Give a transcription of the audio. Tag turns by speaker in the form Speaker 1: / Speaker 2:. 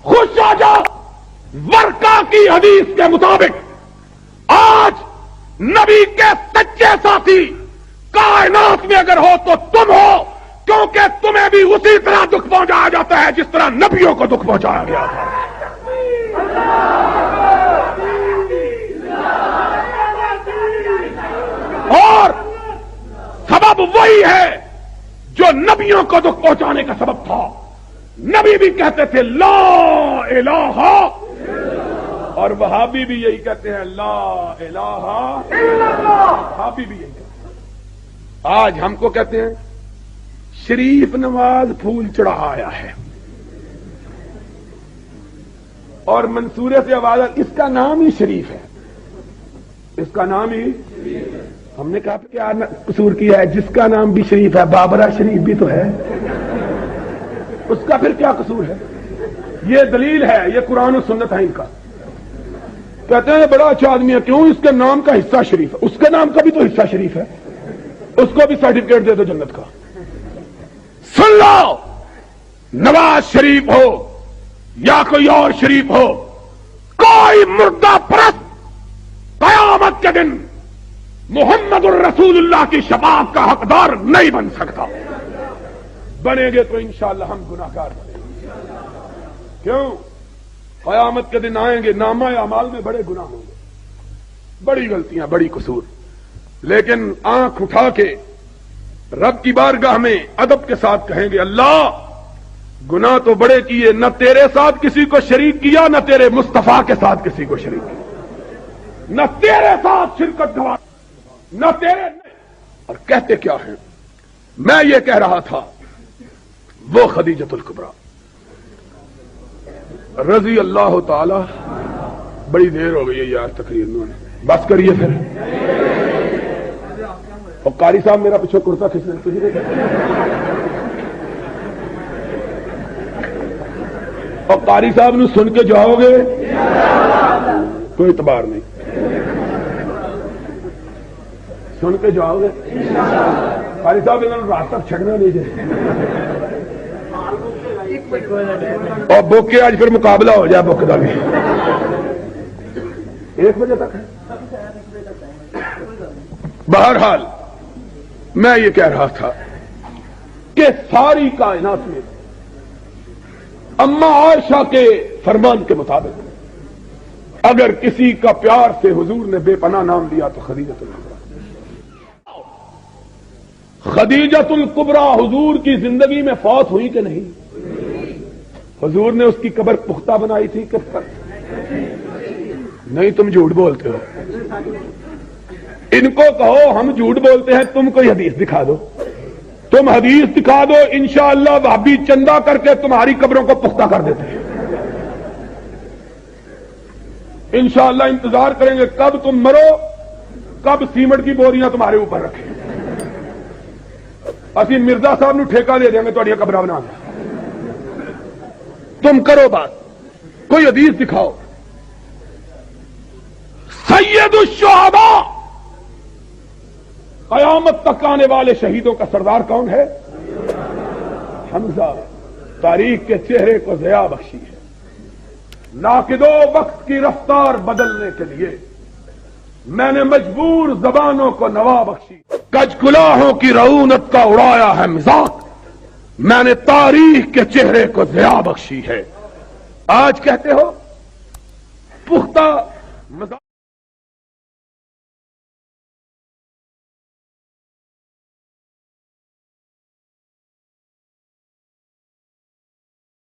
Speaker 1: خوش آ جاؤ، ورقہ کی حدیث کے مطابق آج نبی کے سچے ساتھی کائنات میں اگر ہو تو تم ہو، کیونکہ تمہیں بھی اسی طرح دکھ پہنچایا جاتا ہے جس طرح نبیوں کو دکھ پہنچایا گیا تھا۔ اور سبب وہی ہے جو نبیوں کو دکھ پہنچانے کا سبب تھا۔ نبی بھی کہتے تھے لا الہ، اور وہابی بھی یہی کہتے ہیں لا الہ الا اللہ، وہابی بھی یہی کہتے ہیں۔ آج ہم کو کہتے ہیں شریف نواز پھول چڑھا آیا ہے، اور منصورے سے آواز اس کا نام ہی شریف ہے، اس کا نام ہی شریف ہے۔ ہم نے کہا کیا قصور کیا ہے؟ جس کا نام بھی شریف ہے، بابرہ شریف بھی تو ہے، اس کا پھر کیا قصور ہے؟ یہ دلیل ہے، یہ قرآن و سنت ہے ان کا۔ کہتے ہیں بڑا اچھا آدمی ہے، کیوں؟ اس کے نام کا حصہ شریف ہے، اس کے نام کا بھی تو حصہ شریف ہے، اس کو بھی سرٹیفکیٹ دے دو جنت کا۔ سن لو، نواز شریف ہو یا کوئی اور شریف ہو، کوئی مردہ پرست قیامت کے دن محمد الرسول اللہ کی شفاعت کا حقدار نہیں بن سکتا۔ بنیں گے تو انشاءاللہ ہم گناہگار بنیں گے۔ کیوں؟ قیامت کے دن آئیں گے، نامہ اعمال میں بڑے گناہ ہوں گے، بڑی غلطیاں، بڑی قصور، لیکن آنکھ اٹھا کے رب کی بارگاہ میں ادب کے ساتھ کہیں گے اللہ گناہ تو بڑے کیے، نہ تیرے ساتھ کسی کو شریک کیا، نہ تیرے مصطفیٰ کے ساتھ کسی کو شریک کیا، نہ تیرے ساتھ شرکت گوا، نہ تیرے۔ اور کہتے کیا ہیں؟ میں یہ کہہ رہا تھا وہ خدیجۃ الکبریٰ رضی اللہ تعالی، بڑی دیر ہو گئی ہے یار تقریر میں، بس کریے پھر۔ اور قاری صاحب میرا پیچھے کرتا کھینچ رہے، تجھے اور قاری صاحب نے سن کے جاؤ گے، کوئی اعتبار نہیں، سن کے جاؤ گے قاری صاحب، انہوں نے رات تک چھڑنا نہیں جائے، اور بک کے آج پھر مقابلہ ہو جائے بک کا بھی 1 بجے تک ہے۔ بہرحال میں یہ کہہ رہا تھا کہ ساری کائنات میں اما عائشہ کے فرمان کے مطابق اگر کسی کا پیار سے حضور نے بے پناہ نام دیا تو خدیجۃ الکبریٰ۔ خدیجۃ الکبریٰ حضور کی زندگی میں فوت ہوئی کہ نہیں؟ حضور نے اس کی قبر پختہ بنائی تھی کہ نہیں؟ تم جھوٹ بولتے ہو، ان کو کہو ہم جھوٹ بولتے ہیں، تم کوئی حدیث دکھا دو، تم حدیث دکھا دو، انشاءاللہ وہابی چندہ کر کے تمہاری قبروں کو پختہ کر دیتے ہیں۔ انشاءاللہ انتظار کریں گے کب تم مرو، کب سیمنٹ کی بوریاں تمہارے اوپر رکھیں، اسی مرزا صاحب نو ٹھیکہ دے دیں گے تھوڑی قبریں بنا دیں۔ تم کرو بات، کوئی حدیث دکھاؤ۔ سید الشہداء، قیامت تک آنے والے شہیدوں کا سردار کون ہے؟ حمزہ۔ تاریخ کے چہرے کو ضیاء بخشی ہے، ناقدو وقت کی رفتار بدلنے کے لیے میں نے مجبور زبانوں کو نوا بخشی، کج کلاہوں کی رعونت کا اڑایا ہے مذاق، میں نے تاریخ کے چہرے کو ضیاء بخشی ہے۔ آج کہتے ہو پختہ مذاق